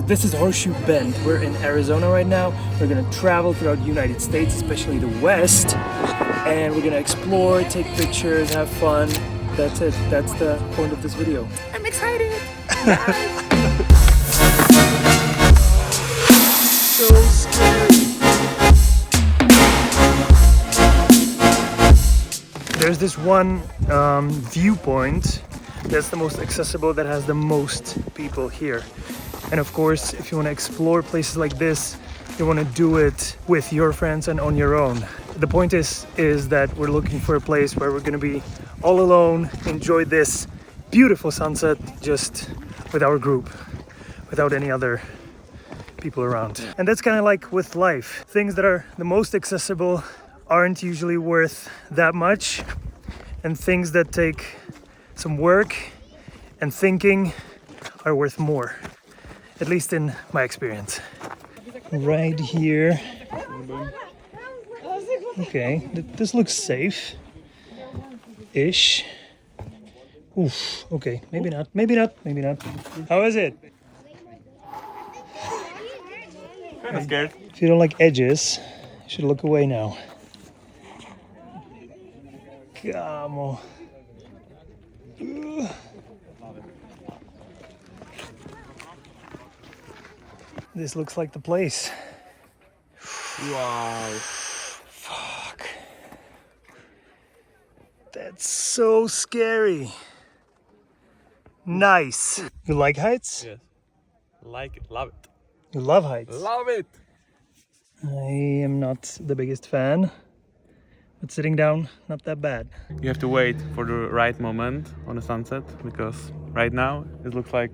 this is Horseshoe Bend. We're in Arizona right now. We're gonna travel throughout the United States, especially the West, and we're gonna explore, take pictures, have fun. That's it. That's the point of this video. I'm excited. So scary. There's this one viewpoint that's the most accessible, that has the most people here. And of course, if you want to explore places like this, you want to do it with your friends and on your own. The point is that we're looking for a place where we're going to be all alone, enjoy this beautiful sunset just with our group, without any other people around. And that's kind of like with life. Things that are the most accessible aren't usually worth that much, and things that take some work and thinking are worth more, at least in my experience. Right here. Okay, this looks safe-ish. Oof, okay, maybe not. How is it? I'm scared. If you don't like edges, you should look away now. Come on. This looks like the place. Wow. Fuck. That's so scary. Nice. You like heights? Yes. Like it. Love it. You love heights? Love it. I am not the biggest fan, but sitting down, not that bad. You have to wait for the right moment on the sunset, because right now it looks like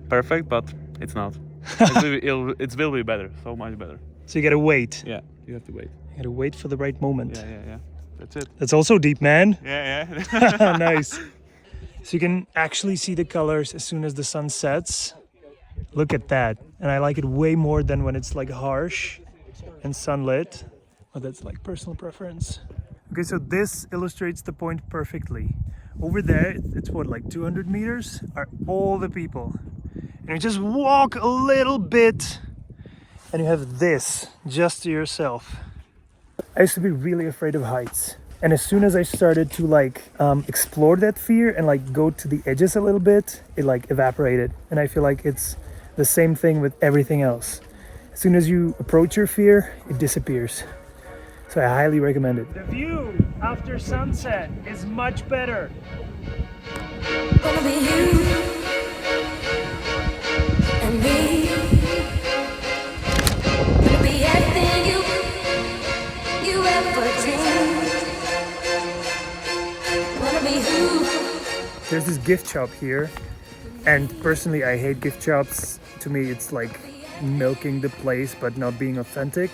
perfect, but it's not. It will be better, so much better. So you gotta wait. Yeah, you have to wait. You gotta wait for the right moment. Yeah. That's it. That's also deep, man. Yeah. Nice. So you can actually see the colors as soon as the sun sets. Look at that. And I like it way more than when it's like harsh and sunlit. But that's like personal preference. Okay, so this illustrates the point perfectly. Over there, it's what, like 200 meters, are all the people. And you just walk a little bit and you have this just to yourself. I used to be really afraid of heights. And as soon as I started to explore that fear and like go to the edges a little bit, it like evaporated. And I feel like it's the same thing with everything else. As soon as you approach your fear, it disappears. So I highly recommend it. The view after sunset is much better. Gonna be you and me. Gonna be everything you ever dreamed. Gonna be who. There's this gift shop here, and personally I hate gift shops. To me it's like milking the place but not being authentic.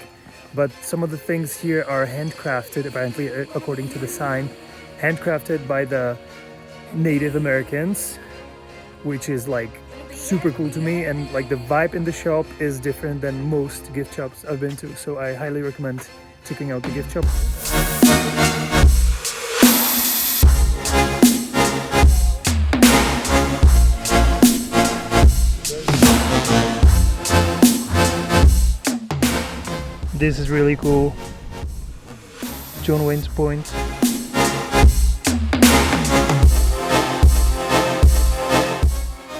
But some of the things here are handcrafted, apparently, according to the sign, handcrafted by the Native Americans, which is like super cool to me, and like the vibe in the shop is different than most gift shops I've been to, so I highly recommend checking out the gift shop. This is really cool. John Wayne's Point.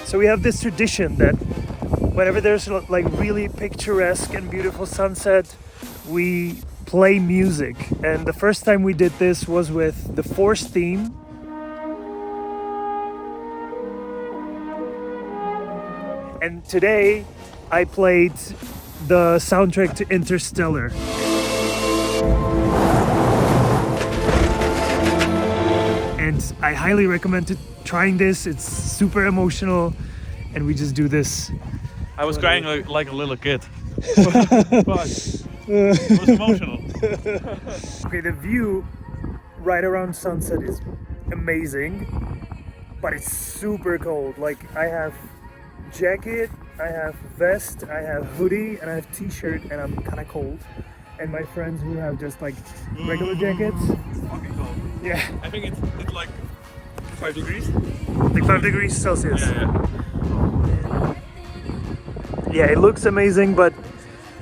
So we have this tradition that whenever there's like really picturesque and beautiful sunset, we play music. And the first time we did this was with the Force theme. And today I played the soundtrack to Interstellar. And I highly recommend trying this. It's super emotional, and we just do this. I was crying like a little kid. But it was emotional. Okay, the view right around sunset is amazing, but it's super cold. Like, I have jacket, I have vest, I have hoodie, and I have t-shirt, and I'm kind of cold. And my friends who have just like regular jackets. It's fucking cold. Yeah. I think it's like 5 degrees. Like 5 degrees Celsius. Yeah. Yeah, it looks amazing, but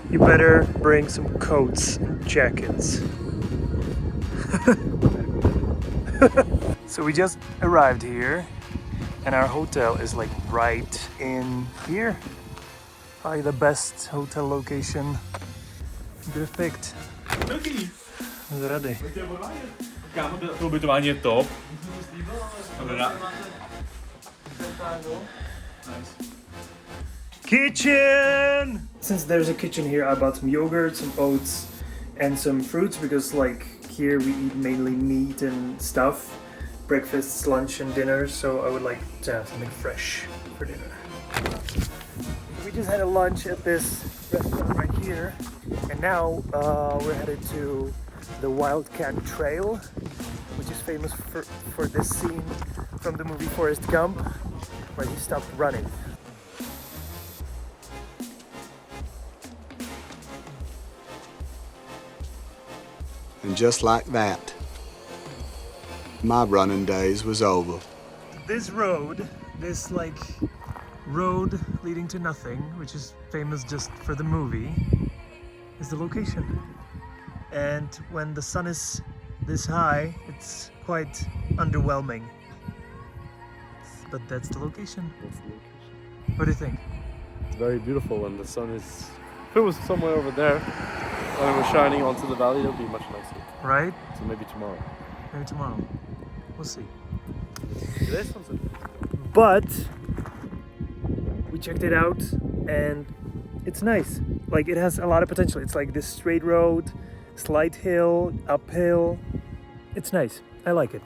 you better bring some coats and jackets. So we just arrived here, and our hotel is like right in here. Probably the best hotel location you could have picked. Jsme ready. To ubytování je top. Kitchen! Since there's a kitchen here, I bought some yogurt, some oats, and some fruits because like here we eat mainly meat and stuff. Breakfasts, lunch and dinner, so I would like to have something fresh for dinner. We just had a lunch at this restaurant right here, and now we're headed to the Wildcat Trail, which is famous for this scene from the movie Forrest Gump, where he stopped running. And just like that, my running days was over. This road, this like road leading to nothing, which is famous just for the movie, is the location. And when the sun is this high, it's quite underwhelming. But that's the location. That's the location. What do you think? It's very beautiful, and the sun is. If it was somewhere over there, when it was shining onto the valley, it would be much nicer. Right? So maybe tomorrow. Maybe tomorrow. We'll see. Today's sunset. But we checked it out, and it's nice. Like it has a lot of potential. It's like this straight road, slight hill, uphill. It's nice. I like it.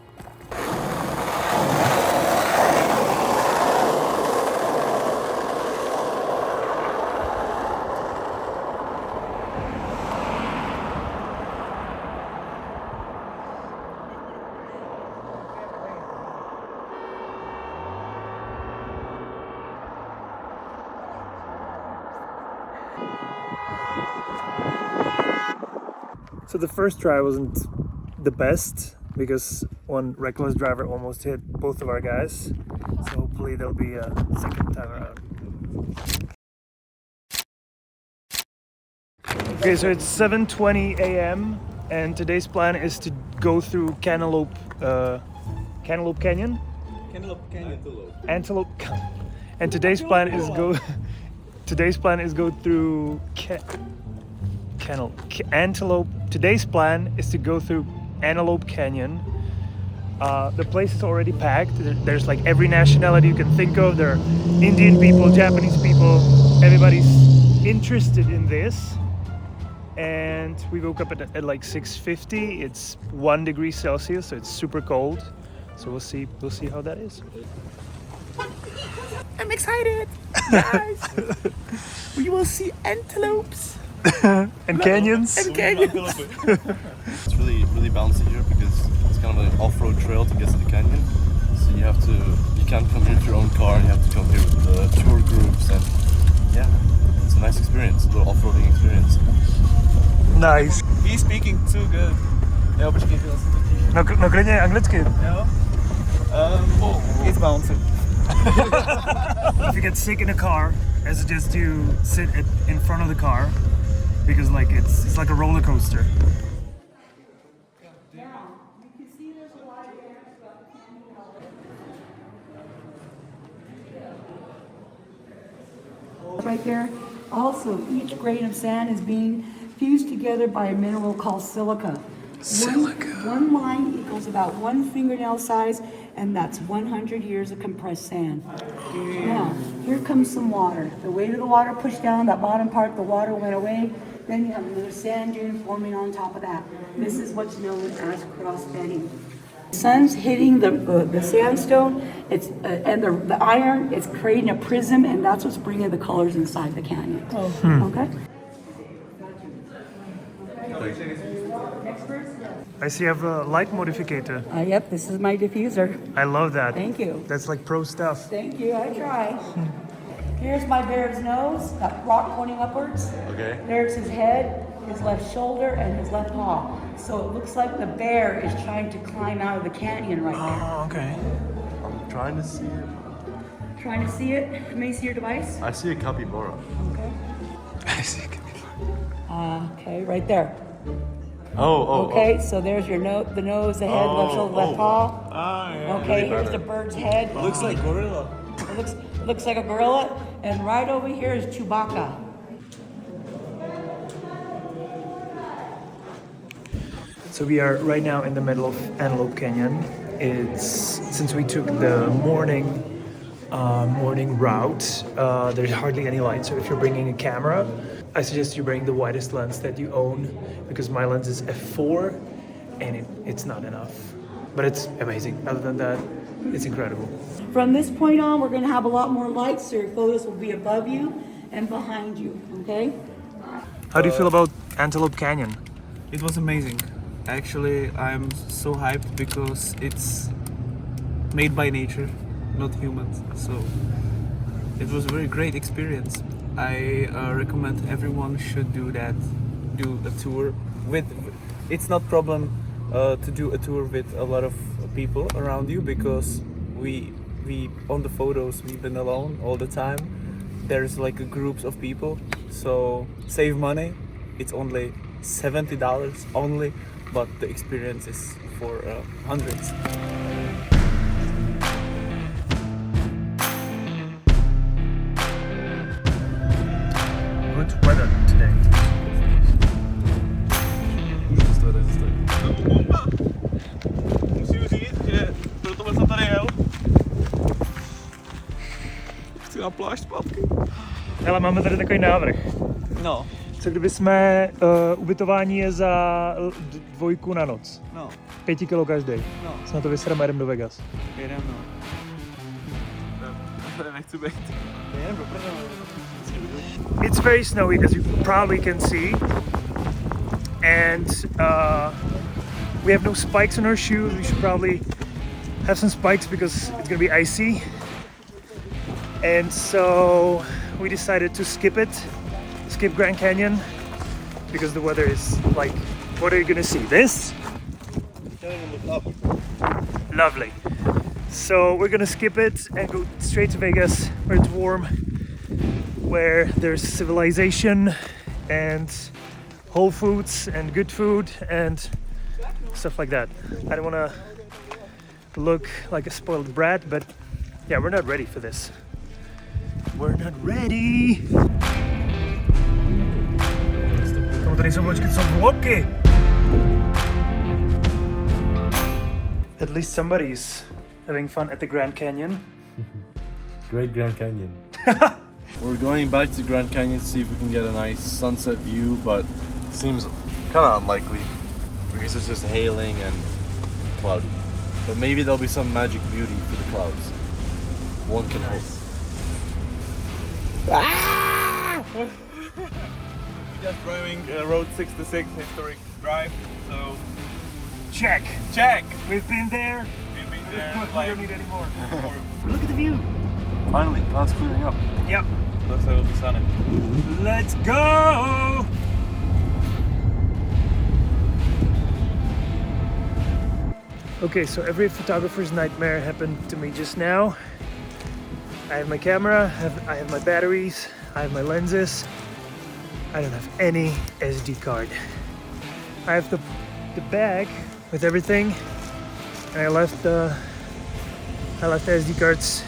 So the first try wasn't the best because one reckless driver almost hit both of our guys. So hopefully there'll be a second time around. Okay, so it's 7:20 a.m. and today's plan is to go through Cantaloupe Canyon. Antelope. And today's plan is go. Today's plan is go through Antelope. Today's plan is to go through Antelope Canyon. The place is already packed. There's like every nationality you can think of. There are Indian people, Japanese people. Everybody's interested in this. And we woke up at like 6:50. It's 1 degree Celsius, so it's super cold. So we'll see how that is. I'm excited, guys. We will see antelopes And canyons. and canyons. It's really bouncy here because it's kind of an off-road trail to get to the canyon. So you can't come here with your own car, and you have to come here with the tour groups, and yeah, it's a nice experience, a little off-roading experience. Nice. He's speaking too good. Jo, počkej, ty asi totiž. No klidně anglicky. Jo? It's bouncing. If you get sick in a car, I suggest you sit in front of the car because like it's like a roller coaster. Right there. Also, each grain of sand is being fused together by a mineral called silica. One line equals about 1 fingernail size, and that's 100 years of compressed sand. Now, here comes some water. The weight of the water pushed down that bottom part, the water went away. Then you have another sand dune forming on top of that. This is what's known as cross bedding. The sun's hitting the sandstone, and the iron. It's creating a prism, and that's what's bringing the colors inside the canyon. Okay. I see you have a light modificator. Yep, this is my diffuser. I love that. Thank you. That's like pro stuff. Thank you, I try. Here's my bear's nose, that rock pointing upwards. Okay. There's his head, his left shoulder, and his left paw. So it looks like the bear is trying to climb out of the canyon right now. Oh, okay. I'm trying to see it. Trying to see it? Can you see your device? I see a capybara. Okay. I see. Okay, right there. Oh. Okay, so there's your the nose, the head, left shoulder, left paw. Ah, yeah. Okay, here's the bird's head. Looks like gorilla. It looks like a gorilla. And right over here is Chewbacca. So we are right now in the middle of Antelope Canyon. It's since we took the morning route. There's hardly any light. So if you're bringing a camera, I suggest you bring the widest lens that you own, because my lens is f4, and it's not enough. But it's amazing. Other than that, it's incredible. From this point on, we're going to have a lot more lights, so your photos will be above you and behind you. Okay. How do you feel about Antelope Canyon? It was amazing. Actually, I'm so hyped because it's made by nature, not humans. So it was a very great experience. I recommend everyone should do that. Do a tour with. It's not problem to do a tour with a lot of people around you, because we on the photos we've been alone all the time. There's like a groups of people, so save money. It's only $70 only, but the experience is for hundreds. Good weather today. Musím říct, že pro tohle jsem tady jel. Chci na pláž zpátky. Hele, máme tady takový návrh. No, Co kdyby jsme, ubytování je za 2 na noc. no, 5 kilo každý. no, Se na to vysreme, jdem do Vegas. jedem no. Tady nechci být. Jedem do prdele. It's very snowy, as you probably can see. And we have no spikes on our shoes. We should probably have some spikes because it's gonna be icy. And so we decided to skip Grand Canyon, because the weather is like, what are you gonna see? This? Lovely. So we're gonna skip it and go straight to Vegas, where it's warm, where there's civilization and Whole Foods and good food and stuff like that. I don't wanna look like a spoiled brat, but yeah, we're not ready for this. We're not ready. Tady jsou vločky, jsou vlobky. At least somebody's having fun at the Grand Canyon. Great Grand Canyon. We're going back to Grand Canyon to see if we can get a nice sunset view, but it seems kind of unlikely because it's just hailing and cloudy. But maybe there'll be some magic beauty for the clouds. One can hope. Just driving Road 66 historic drive, so Check. check. We've been there. We've been there. We Like, don't need any more. Look at the view. Finally, clouds clearing up. Yep. looks like it'll be sunny. Let's go. Okay, so every photographer's nightmare happened to me just now. I have my camera, I have my batteries, I have my lenses. I don't have any SD card. I have the bag with everything, and I left the SD cards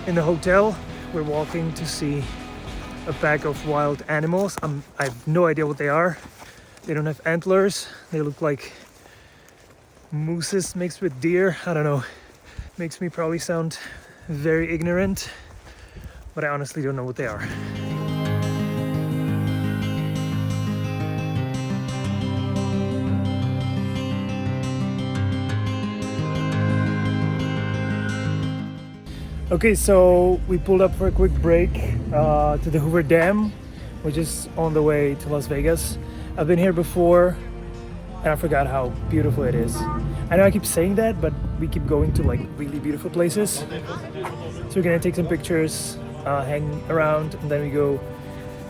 in the hotel. We're walking to see a pack of wild animals. I have no idea what they are. They don't have antlers. They look like mooses mixed with deer. I don't know. Makes me probably sound very ignorant, but I honestly don't know what they are. Okay, so we pulled up for a quick break to the Hoover Dam, which is on the way to Las Vegas. I've been here before and I forgot how beautiful it is. I know I keep saying that, but we keep going to like really beautiful places. So we're gonna take some pictures, hang around, and then we go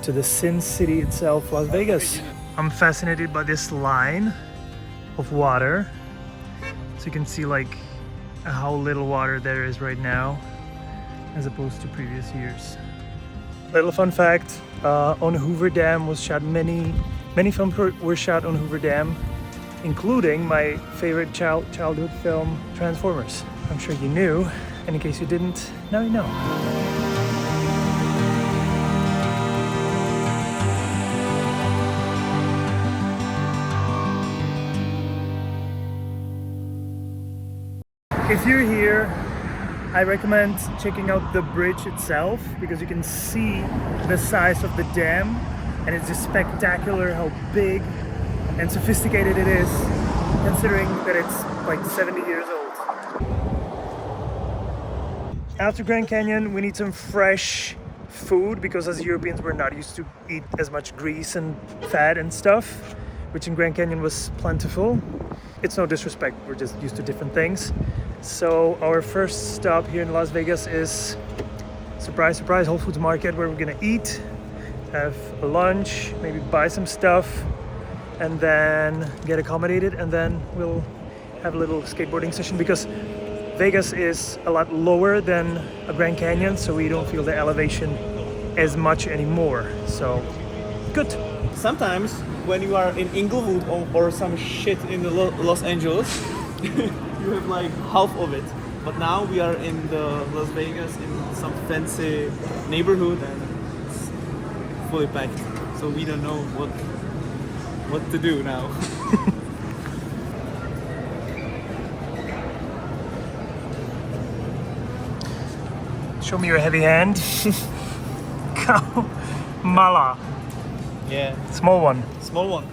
to the Sin City itself, Las Vegas. I'm fascinated by this line of water. So you can see like how little water there is right now. as opposed to previous years. Little fun fact, on Hoover Dam was shot many films were shot on Hoover Dam, including my favorite childhood film, Transformers. I'm sure you knew, and in case you didn't, now you know. If you're here, I recommend checking out the bridge itself because you can see the size of the dam, and it's just spectacular how big and sophisticated it is, considering that it's like 70 years old. After Grand Canyon, we need some fresh food because as Europeans we're not used to eat as much grease and fat and stuff, which in Grand Canyon was plentiful. It's no disrespect, we're just used to different things. So our first stop here in Las Vegas is, surprise, surprise, Whole Foods Market, where we're gonna eat, have a lunch, maybe buy some stuff, and then get accommodated, and then we'll have a little skateboarding session because Vegas is a lot lower than a Grand Canyon, so we don't feel the elevation as much anymore. So, good. Sometimes when you are in Inglewood or some shit in the Los Angeles, you have like half of it. But now we are in the Las Vegas in some fancy neighborhood and it's fully packed. So we don't know what to do now. Show me your heavy hand. Go. Mala. Yeah, Small one. small one.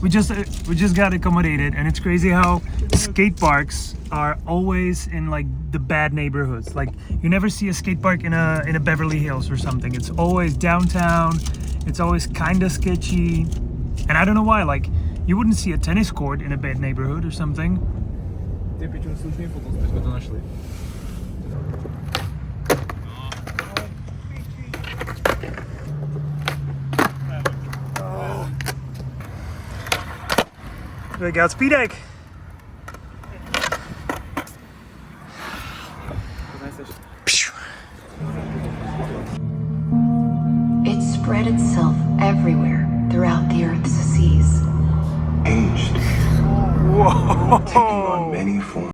We just got accommodated, and it's crazy how skate parks are always in like the bad neighborhoods. Like you never see a skate park in a Beverly Hills or something. It's always downtown. It's always kind of sketchy, and I don't know why. Like you wouldn't see a tennis court in a bad neighborhood or something. We got speed egg. It spread itself everywhere throughout the Earth's seas. Aged. Whoa! Taking on many forms.